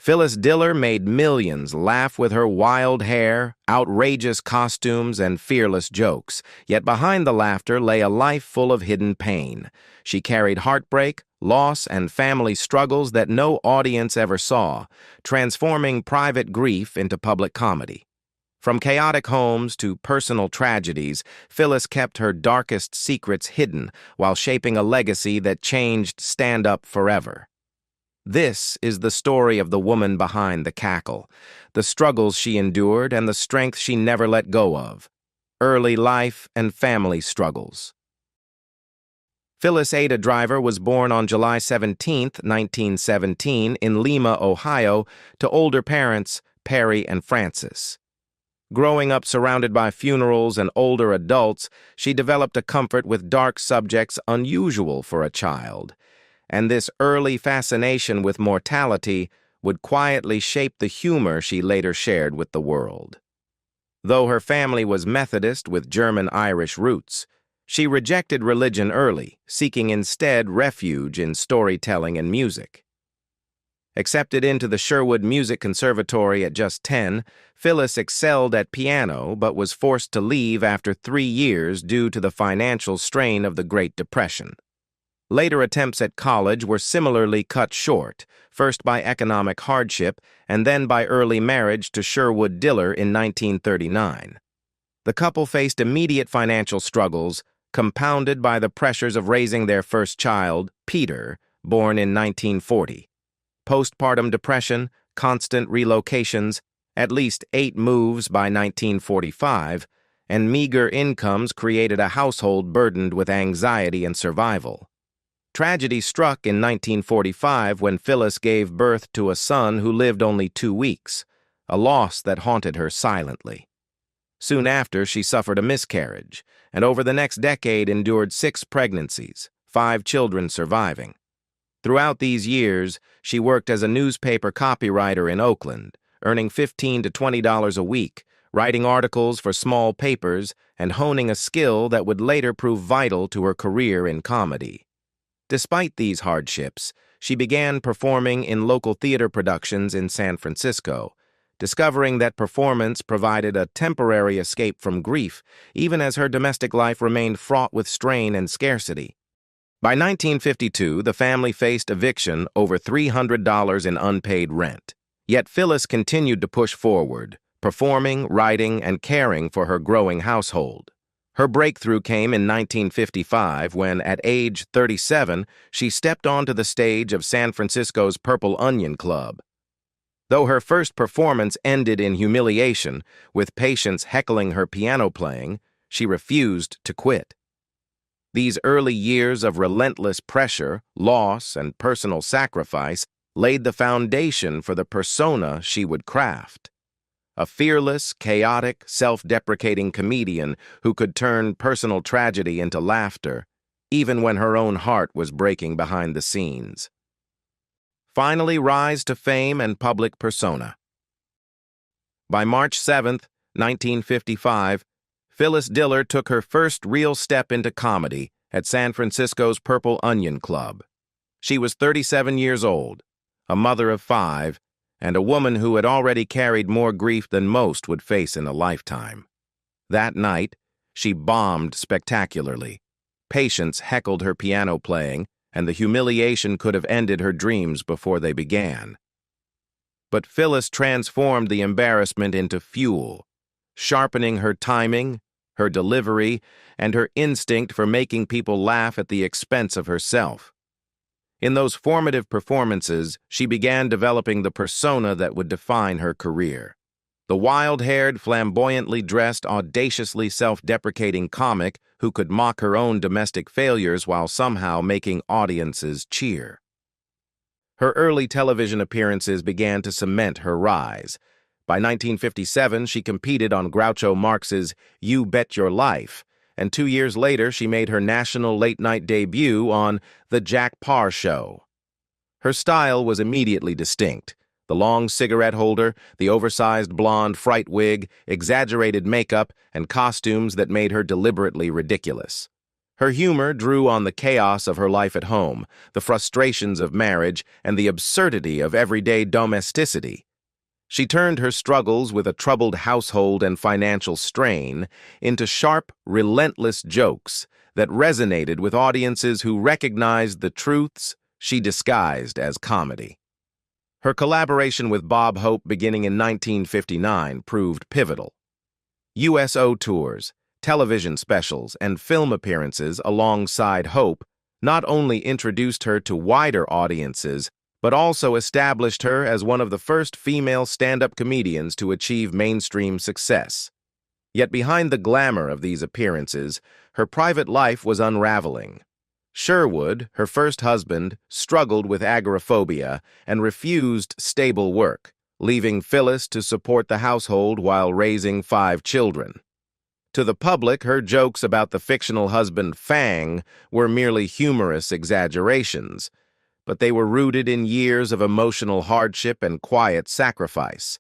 Phyllis Diller made millions laugh with her wild hair, outrageous costumes, and fearless jokes, yet behind the laughter lay a life full of hidden pain. She carried heartbreak, loss, and family struggles that no audience ever saw, transforming private grief into public comedy. From chaotic homes to personal tragedies, Phyllis kept her darkest secrets hidden while shaping a legacy that changed stand-up forever. This is the story of the woman behind the cackle, the struggles she endured and the strength she never let go of. Early life and family struggles. Phyllis Ada Driver was born on July 17, 1917, in Lima, Ohio, to older parents, Perry and Francis. Growing up surrounded by funerals and older adults, she developed a comfort with dark subjects unusual for a child. And this early fascination with mortality would quietly shape the humor she later shared with the world. Though her family was Methodist with German-Irish roots, she rejected religion early, seeking instead refuge in storytelling and music. Accepted into the Sherwood Music Conservatory at just 10, Phyllis excelled at piano but was forced to leave after 3 years due to the financial strain of the Great Depression. Later attempts at college were similarly cut short, first by economic hardship and then by early marriage to Sherwood Diller in 1939. The couple faced immediate financial struggles, compounded by the pressures of raising their first child, Peter, born in 1940. Postpartum depression, constant relocations, at least 8 moves by 1945, and meager incomes created a household burdened with anxiety and survival. Tragedy struck in 1945 when Phyllis gave birth to a son who lived only 2 weeks, a loss that haunted her silently. Soon after, she suffered a miscarriage, and over the next decade endured 6 pregnancies, 5 children surviving. Throughout these years, she worked as a newspaper copywriter in Oakland, earning $15 to $20 a week, writing articles for small papers and honing a skill that would later prove vital to her career in comedy. Despite these hardships, she began performing in local theater productions in San Francisco, discovering that performance provided a temporary escape from grief, even as her domestic life remained fraught with strain and scarcity. By 1952, the family faced eviction over $300 in unpaid rent. Yet Phyllis continued to push forward, performing, writing, and caring for her growing household. Her breakthrough came in 1955 when, at age 37, she stepped onto the stage of San Francisco's Purple Onion Club. Though her first performance ended in humiliation, with patients heckling her piano playing, she refused to quit. These early years of relentless pressure, loss, and personal sacrifice laid the foundation for the persona she would craft. A fearless, chaotic, self-deprecating comedian who could turn personal tragedy into laughter, even when her own heart was breaking behind the scenes. Finally rise to fame and public persona. By March 7, 1955, Phyllis Diller took her first real step into comedy at San Francisco's Purple Onion Club. She was 37 years old, a mother of 5, and a woman who had already carried more grief than most would face in a lifetime. That night, she bombed spectacularly. Patients heckled her piano playing, and the humiliation could have ended her dreams before they began. But Phyllis transformed the embarrassment into fuel, sharpening her timing, her delivery, and her instinct for making people laugh at the expense of herself. In those formative performances, she began developing the persona that would define her career. The wild-haired, flamboyantly dressed, audaciously self-deprecating comic who could mock her own domestic failures while somehow making audiences cheer. Her early television appearances began to cement her rise. By 1957, she competed on Groucho Marx's You Bet Your Life, and 2 years later she made her national late-night debut on The Jack Paar Show. Her style was immediately distinct. The long cigarette holder, the oversized blonde fright wig, exaggerated makeup, and costumes that made her deliberately ridiculous. Her humor drew on the chaos of her life at home, the frustrations of marriage, and the absurdity of everyday domesticity. She turned her struggles with a troubled household and financial strain into sharp, relentless jokes that resonated with audiences who recognized the truths she disguised as comedy. Her collaboration with Bob Hope beginning in 1959 proved pivotal. USO tours, television specials, and film appearances alongside Hope not only introduced her to wider audiences, but also established her as one of the first female stand-up comedians to achieve mainstream success. Yet behind the glamour of these appearances, her private life was unraveling. Sherwood, her first husband, struggled with agoraphobia and refused stable work, leaving Phyllis to support the household while raising 5 children. To the public, her jokes about the fictional husband Fang were merely humorous exaggerations, but they were rooted in years of emotional hardship and quiet sacrifice.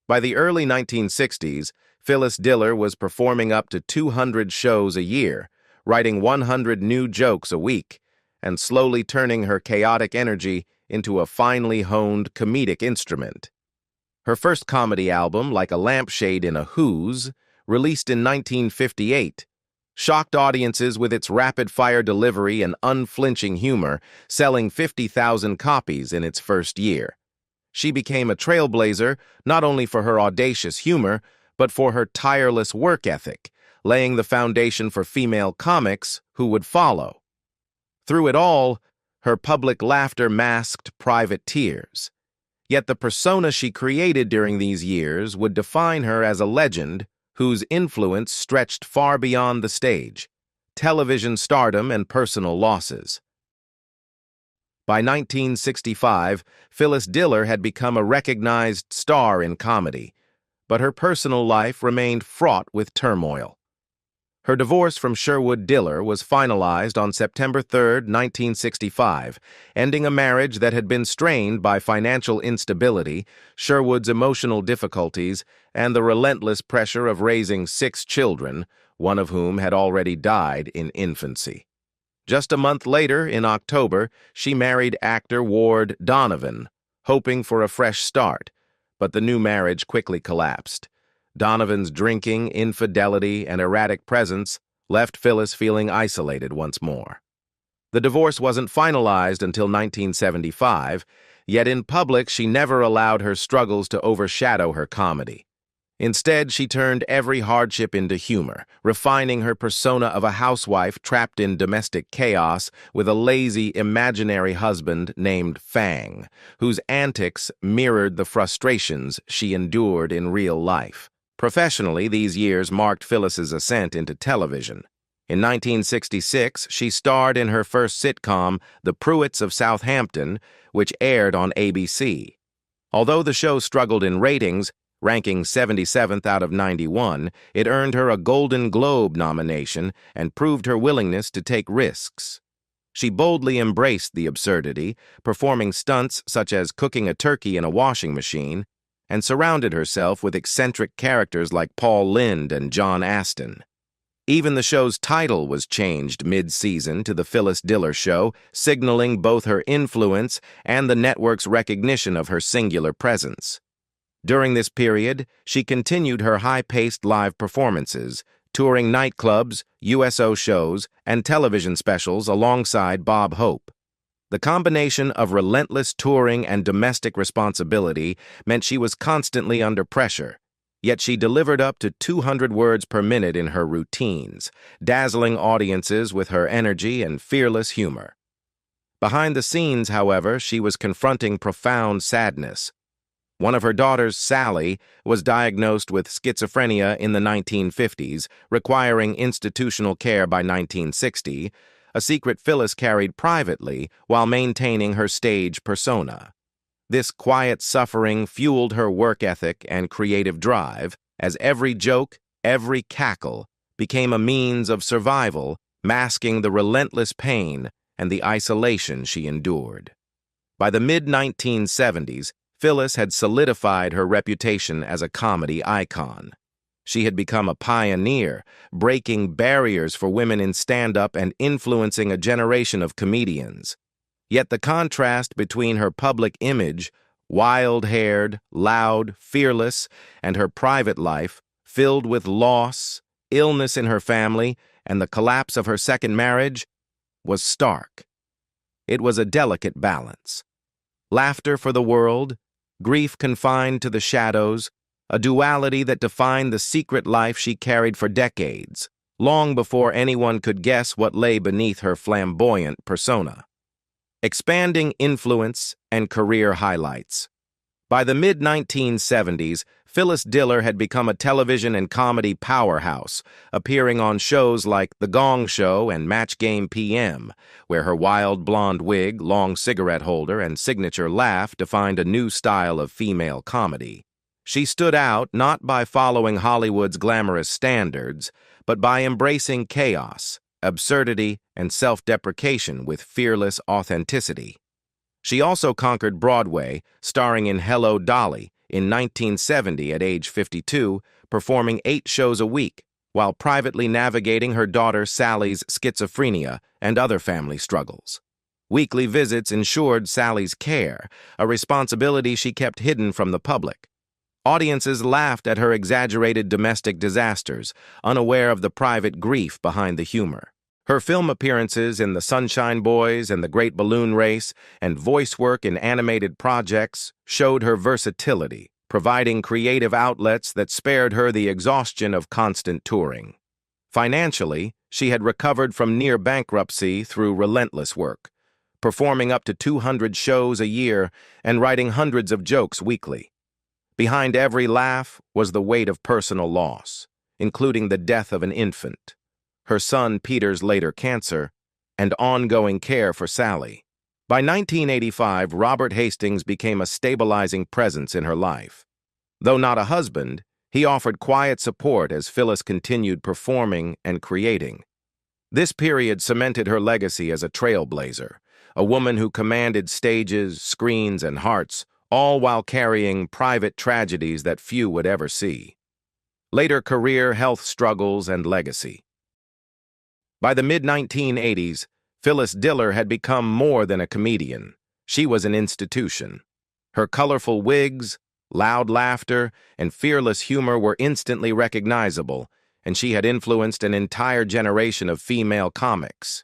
By the early 1960s, Phyllis Diller was performing up to 200 shows a year, writing 100 new jokes a week, and slowly turning her chaotic energy into a finely honed comedic instrument. Her first comedy album, Like a Lampshade in a Who's, released in 1958, shocked audiences with its rapid-fire delivery and unflinching humor, selling 50,000 copies in its first year. She became a trailblazer not only for her audacious humor, but for her tireless work ethic, laying the foundation for female comics who would follow. Through it all, her public laughter masked private tears. Yet the persona she created during these years would define her as a legend whose influence stretched far beyond the stage, television stardom, and personal losses. By 1965, Phyllis Diller had become a recognized star in comedy, but her personal life remained fraught with turmoil. Her divorce from Sherwood Diller was finalized on September 3, 1965, ending a marriage that had been strained by financial instability, Sherwood's emotional difficulties, and the relentless pressure of raising 6 children, one of whom had already died in infancy. Just a month later, in October, she married actor Ward Donovan, hoping for a fresh start, but the new marriage quickly collapsed. Donovan's drinking, infidelity, and erratic presence left Phyllis feeling isolated once more. The divorce wasn't finalized until 1975, yet in public she never allowed her struggles to overshadow her comedy. Instead, she turned every hardship into humor, refining her persona of a housewife trapped in domestic chaos with a lazy, imaginary husband named Fang, whose antics mirrored the frustrations she endured in real life. Professionally, these years marked Phyllis's ascent into television. In 1966, she starred in her first sitcom, The Pruitts of Southampton, which aired on ABC. Although the show struggled in ratings, ranking 77th out of 91, it earned her a Golden Globe nomination and proved her willingness to take risks. She boldly embraced the absurdity, performing stunts such as cooking a turkey in a washing machine, and surrounded herself with eccentric characters like Paul Lynde and John Astin. Even the show's title was changed mid-season to The Phyllis Diller Show, signaling both her influence and the network's recognition of her singular presence. During this period, she continued her high-paced live performances, touring nightclubs, USO shows, and television specials alongside Bob Hope. The combination of relentless touring and domestic responsibility meant she was constantly under pressure, yet she delivered up to 200 words per minute in her routines, dazzling audiences with her energy and fearless humor. Behind the scenes, however, she was confronting profound sadness. One of her daughters, Sally, was diagnosed with schizophrenia in the 1950s, requiring institutional care by 1960, a secret Phyllis carried privately while maintaining her stage persona. This quiet suffering fueled her work ethic and creative drive, as every joke, every cackle, became a means of survival, masking the relentless pain and the isolation she endured. By the mid-1970s, Phyllis had solidified her reputation as a comedy icon. She had become a pioneer, breaking barriers for women in stand-up and influencing a generation of comedians. Yet the contrast between her public image, wild-haired, loud, fearless, and her private life, filled with loss, illness in her family, and the collapse of her second marriage, was stark. It was a delicate balance. Laughter for the world, grief confined to the shadows, a duality that defined the secret life she carried for decades, long before anyone could guess what lay beneath her flamboyant persona. Expanding influence and career highlights. By the mid-1970s, Phyllis Diller had become a television and comedy powerhouse, appearing on shows like The Gong Show and Match Game PM, where her wild blonde wig, long cigarette holder, and signature laugh defined a new style of female comedy. She stood out not by following Hollywood's glamorous standards, but by embracing chaos, absurdity, and self-deprecation with fearless authenticity. She also conquered Broadway, starring in Hello, Dolly in 1970 at age 52, performing 8 shows a week, while privately navigating her daughter Sally's schizophrenia and other family struggles. Weekly visits ensured Sally's care, a responsibility she kept hidden from the public. Audiences laughed at her exaggerated domestic disasters, unaware of the private grief behind the humor. Her film appearances in The Sunshine Boys and The Great Balloon Race and voice work in animated projects showed her versatility, providing creative outlets that spared her the exhaustion of constant touring. Financially, she had recovered from near bankruptcy through relentless work, performing up to 200 shows a year and writing hundreds of jokes weekly. Behind every laugh was the weight of personal loss, including the death of an infant, her son Peter's later cancer, and ongoing care for Sally. By 1985, Robert Hastings became a stabilizing presence in her life. Though not a husband, he offered quiet support as Phyllis continued performing and creating. This period cemented her legacy as a trailblazer, a woman who commanded stages, screens, and hearts, all while carrying private tragedies that few would ever see. Later career, health struggles, and legacy. By the mid-1980s, Phyllis Diller had become more than a comedian. She was an institution. Her colorful wigs, loud laughter, and fearless humor were instantly recognizable, and she had influenced an entire generation of female comics.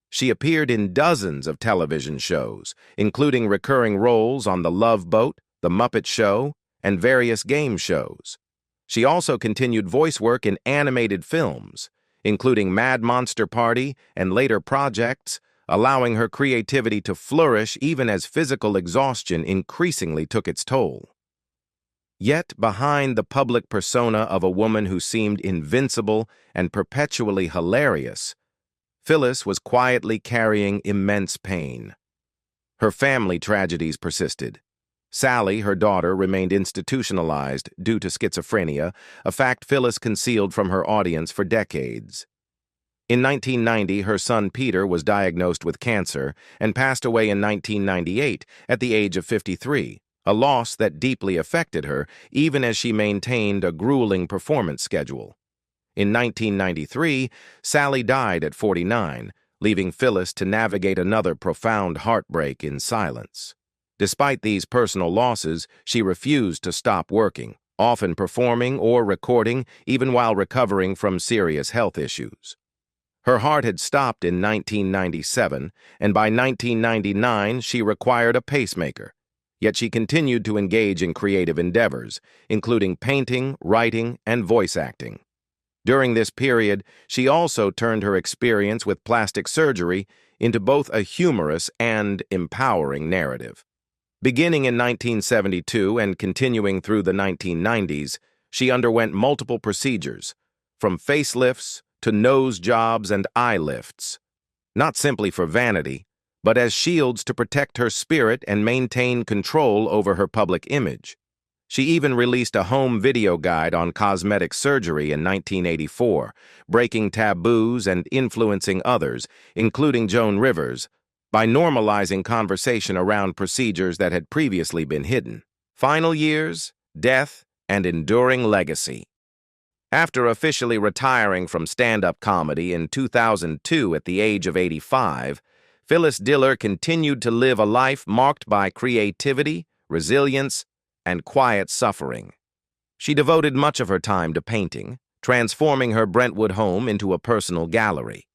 She appeared in dozens of television shows, including recurring roles on The Love Boat, The Muppet Show, and various game shows. She also continued voice work in animated films, including Mad Monster Party and later projects, allowing her creativity to flourish even as physical exhaustion increasingly took its toll. Yet, behind the public persona of a woman who seemed invincible and perpetually hilarious, Phyllis was quietly carrying immense pain. Her family tragedies persisted. Sally, her daughter, remained institutionalized due to schizophrenia, a fact Phyllis concealed from her audience for decades. In 1990, her son Peter was diagnosed with cancer and passed away in 1998 at the age of 53, a loss that deeply affected her even as she maintained a grueling performance schedule. In 1993, Sally died at 49, leaving Phyllis to navigate another profound heartbreak in silence. Despite these personal losses, she refused to stop working, often performing or recording even while recovering from serious health issues. Her heart had stopped in 1997, and by 1999 she required a pacemaker. Yet she continued to engage in creative endeavors, including painting, writing, and voice acting. During this period, she also turned her experience with plastic surgery into both a humorous and empowering narrative. Beginning in 1972 and continuing through the 1990s, she underwent multiple procedures, from facelifts to nose jobs and eye lifts, not simply for vanity, but as shields to protect her spirit and maintain control over her public image. She even released a home video guide on cosmetic surgery in 1984, breaking taboos and influencing others, including Joan Rivers, by normalizing conversation around procedures that had previously been hidden. Final years, death, and enduring legacy. After officially retiring from stand-up comedy in 2002 at the age of 85, Phyllis Diller continued to live a life marked by creativity, resilience, and quiet suffering. She devoted much of her time to painting, transforming her Brentwood home into a personal gallery.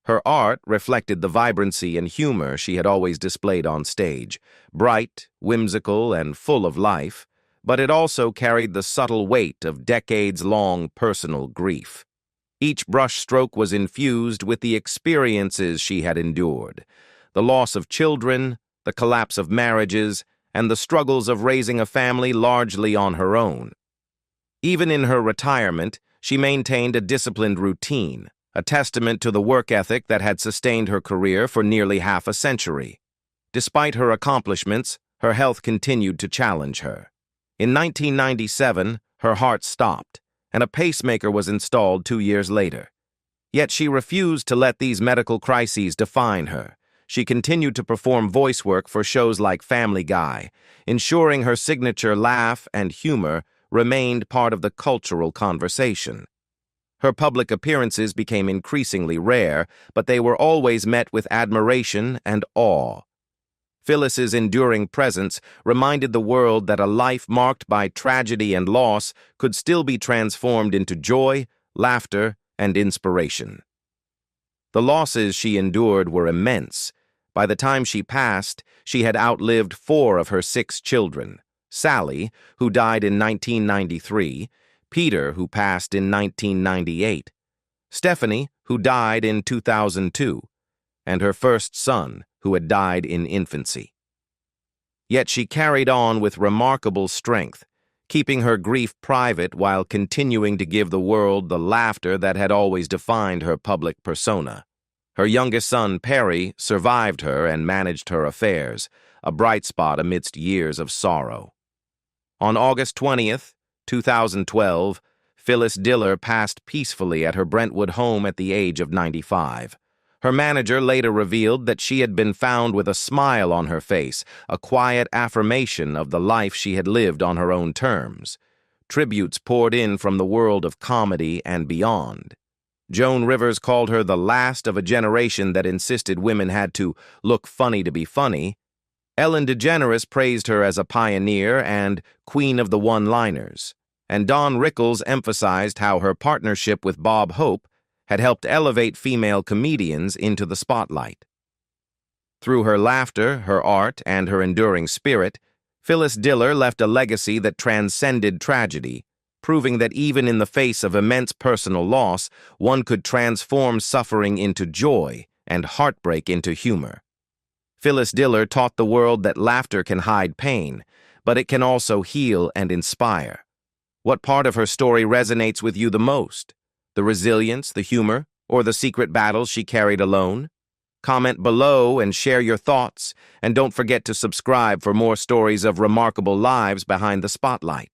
Her art reflected the vibrancy and humor she had always displayed on stage, bright, whimsical, and full of life, but it also carried the subtle weight of decades-long personal grief. Each brushstroke was infused with the experiences she had endured: the loss of children, the collapse of marriages, and the struggles of raising a family largely on her own. Even in her retirement, she maintained a disciplined routine, a testament to the work ethic that had sustained her career for nearly half a century. Despite her accomplishments, her health continued to challenge her. In 1997, her heart stopped, and a pacemaker was installed 2 years later. Yet she refused to let these medical crises define her. She continued to perform voice work for shows like Family Guy, ensuring her signature laugh and humor remained part of the cultural conversation. Her public appearances became increasingly rare, but they were always met with admiration and awe. Phyllis's enduring presence reminded the world that a life marked by tragedy and loss could still be transformed into joy, laughter, and inspiration. The losses she endured were immense. By the time she passed, she had outlived 4 of her 6 children: Sally, who died in 1993, Peter, who passed in 1998, Stephanie, who died in 2002, and her first son, who had died in infancy. Yet she carried on with remarkable strength, keeping her grief private while continuing to give the world the laughter that had always defined her public persona. Her youngest son, Perry, survived her and managed her affairs, a bright spot amidst years of sorrow. On August 20th, 2012, Phyllis Diller passed peacefully at her Brentwood home at the age of 95. Her manager later revealed that she had been found with a smile on her face, a quiet affirmation of the life she had lived on her own terms. Tributes poured in from the world of comedy and beyond. Joan Rivers called her the last of a generation that insisted women had to look funny to be funny. Ellen DeGeneres praised her as a pioneer and queen of the one-liners. And Don Rickles emphasized how her partnership with Bob Hope had helped elevate female comedians into the spotlight. Through her laughter, her art, and her enduring spirit, Phyllis Diller left a legacy that transcended tragedy, proving that even in the face of immense personal loss, one could transform suffering into joy and heartbreak into humor. Phyllis Diller taught the world that laughter can hide pain, but it can also heal and inspire. What part of her story resonates with you the most? The resilience, the humor, or the secret battles she carried alone? Comment below and share your thoughts, and don't forget to subscribe for more stories of remarkable lives behind the spotlight.